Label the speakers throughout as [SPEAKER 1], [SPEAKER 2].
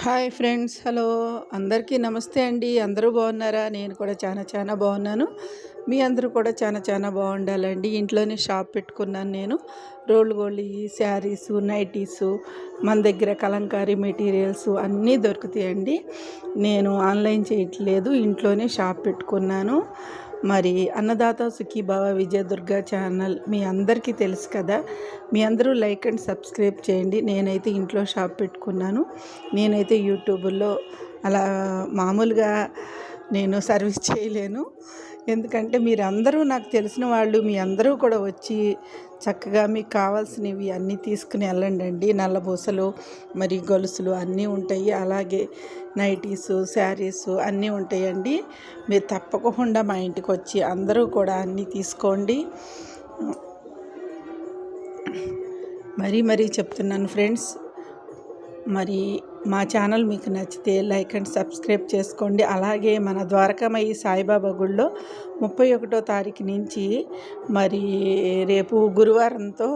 [SPEAKER 1] Hi friends, hello అందరికీ నమస్తే అండి. అందరూ బాగున్నారా? నేను కూడా చాలా బాగున్నాను. మీ అందరూ కూడా చాలా బాగుండాలండి. ఇంట్లోనే షాప్ పెట్టుకున్నాను నేను. రోల్డ్ గోల్డ్ శారీసు, నైటీసు, మన దగ్గర కలంకారీ మెటీరియల్స్ అన్నీ దొరుకుతాయండి. నేను ఆన్లైన్ చేయట్లేదు, ఇంట్లోనే షాప్ పెట్టుకున్నాను. మరి అన్నదాత సుఖీభావ విజయదుర్గ ఛానల్ మీ అందరికీ తెలుసు కదా. మీ అందరూ లైక్ అండ్ సబ్స్క్రైబ్ చేయండి. నేనైతే ఇంట్లో షాప్ పెట్టుకున్నాను. నేనైతే యూట్యూబ్లో అలా మామూలుగా నేను సర్వీస్ చేయలేను. ఎందుకంటే మీరు అందరూ నాకు తెలిసిన వాళ్ళు, మీ అందరూ కూడా వచ్చి చక్కగా మీకు కావాల్సినవి అన్నీ తీసుకుని వెళ్ళండి. నల్లబూసలు, మరి గొలుసులు అన్నీ ఉంటాయి. అలాగే నైటీసు, శారీసు అన్నీ ఉంటాయండి. మీరు తప్పకుండా మా ఇంటికి వచ్చి అందరూ కూడా అన్నీ తీసుకోండి. మరీ చెప్తున్నాను ఫ్రెండ్స్. మరి మా ఛానల్ మీకు నచ్చితే లైక్ అండ్ సబ్స్క్రైబ్ చేసుకోండి. అలాగే మన ద్వారకామయ్యి సాయిబాబా గుడిలో 31వ తారీఖు నుంచి మరి రేపు గురువారంతో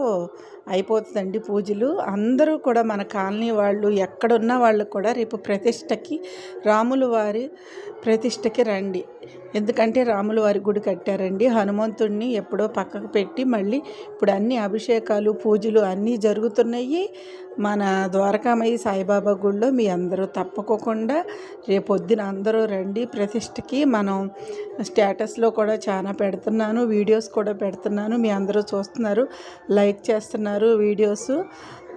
[SPEAKER 1] అయిపోతుందండి పూజలు. అందరూ కూడా మన కాలనీ వాళ్ళు ఎక్కడున్న వాళ్ళు కూడా రేపు ప్రతిష్టకి, రాముల వారి ప్రతిష్టకి రండి. ఎందుకంటే రాముల వారి గుడి కట్టారండి. హనుమంతుడిని ఎప్పుడో పక్కకు పెట్టి మళ్ళీ ఇప్పుడు అన్ని అభిషేకాలు, పూజలు అన్నీ జరుగుతున్నాయి మన ద్వారకామయ్యి సాయిబాబా గుడిలో. మీ అందరూ తప్పకుండా రేపొద్దున అందరూ రండి ప్రతిష్టకి. మనం స్టేటస్లో కూడా చాలా పెడుతున్నాను, వీడియోస్ కూడా పెడుతున్నాను. మీ అందరూ చూస్తున్నారు, లైక్ చేస్తున్నారు వీడియోస్.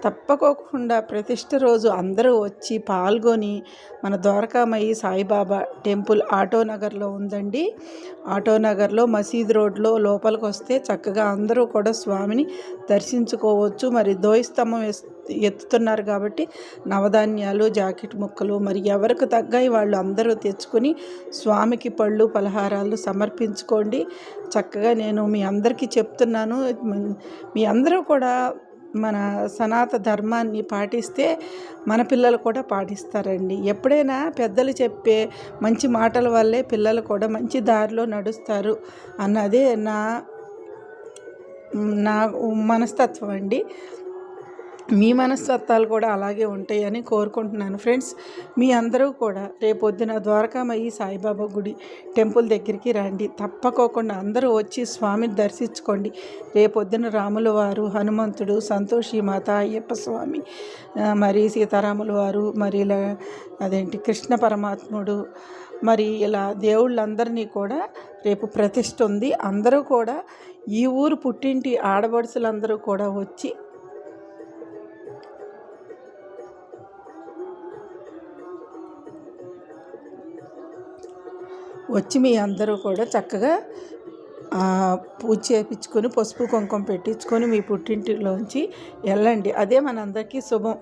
[SPEAKER 1] తప్పకుండా ప్రతిష్ట రోజు అందరూ వచ్చి పాల్గొని మన ద్వారకామయ్యి సాయిబాబా టెంపుల్ ఆటోనగర్లో ఉందండి. ఆటోనగర్లో మసీద్ రోడ్లో లోపలికి వస్తే చక్కగా అందరూ కూడా స్వామిని దర్శించుకోవచ్చు. మరి ధ్వజస్తంభం ఎత్తుతున్నారు కాబట్టి నవధాన్యాలు, జాకెట్ ముక్కలు మరి ఎవరికి తగ్గాయి వాళ్ళు అందరూ తెచ్చుకొని స్వామికి పళ్ళు పలహారాలు సమర్పించుకోండి. చక్కగా నేను మీ అందరికీ చెప్తున్నాను, మీ అందరూ కూడా మన సనాతన ధర్మాన్ని పాటిస్తే మన పిల్లలు కూడా పాటిస్తారండి. ఎప్పుడైనా పెద్దలు చెప్పే మంచి మాటల వల్లే పిల్లలు కూడా మంచి దారిలో నడుస్తారు అన్నదే నా మనస్తత్వం అండి. మీ మనస్తత్వాలు కూడా అలాగే ఉంటాయని కోరుకుంటున్నాను ఫ్రెండ్స్. మీ అందరూ కూడా రేపొద్దున ద్వారకామయ్యి సాయిబాబా గుడి టెంపుల్ దగ్గరికి రండి. తప్పకోకుండా అందరూ వచ్చి స్వామిని దర్శించుకోండి. రేపొద్దున రాముల వారు, హనుమంతుడు, సంతోషి మాత, అయ్యప్ప స్వామి, మరి సీతారాముల వారు, మరి ఇలా కృష్ణ పరమాత్ముడు, మరి ఇలా దేవుళ్ళందరినీ కూడా రేపు ప్రతిష్ఠ ఉంది. అందరూ కూడా ఈ ఊరు పుట్టింటి ఆడబడుసులందరూ కూడా వచ్చి మీ అందరూ కూడా చక్కగా పూజ చేయించుకొని పసుపు కుంకుమ పెట్టించుకొని మీ పుట్టింటిలోంచి వెళ్ళండి. అదే మనందరికీ శుభం.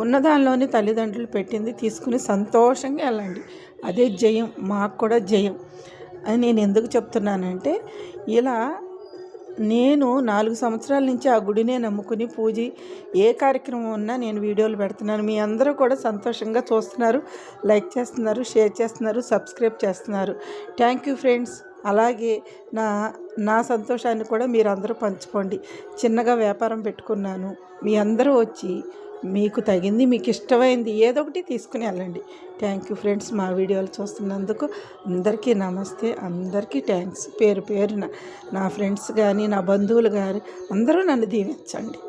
[SPEAKER 1] ఉన్నదానిలోని తల్లిదండ్రులు పెట్టింది తీసుకుని సంతోషంగా వెళ్ళండి. అదే జయం, మాకు కూడా జయం అని నేను ఎందుకు చెప్తున్నానంటే, ఇలా నేను 4 సంవత్సరాల నుంచి ఆ గుడినే నమ్ముకుని పూజ ఏ కార్యక్రమం ఉన్నా నేను వీడియోలు పెడుతున్నాను. మీ అందరూ కూడా సంతోషంగా చూస్తున్నారు, లైక్ చేస్తున్నారు, షేర్ చేస్తున్నారు, సబ్స్క్రైబ్ చేస్తున్నారు. Thank you friends. అలాగే నా సంతోషాన్ని కూడా మీరు అందరూ పంచుకోండి. చిన్నగా వ్యాపారం పెట్టుకున్నాను. మీ అందరూ వచ్చి మీకు తగింది, మీకు ఇష్టమైంది ఏదో ఒకటి తీసుకుని వెళ్ళండి. Thank you friends. మా వీడియోలు చూస్తున్నందుకు అందరికీ నమస్తే, అందరికీ థ్యాంక్స్. పేరున నా ఫ్రెండ్స్ కానీ నా బంధువులు కానీ అందరూ నన్ను దీవించండి.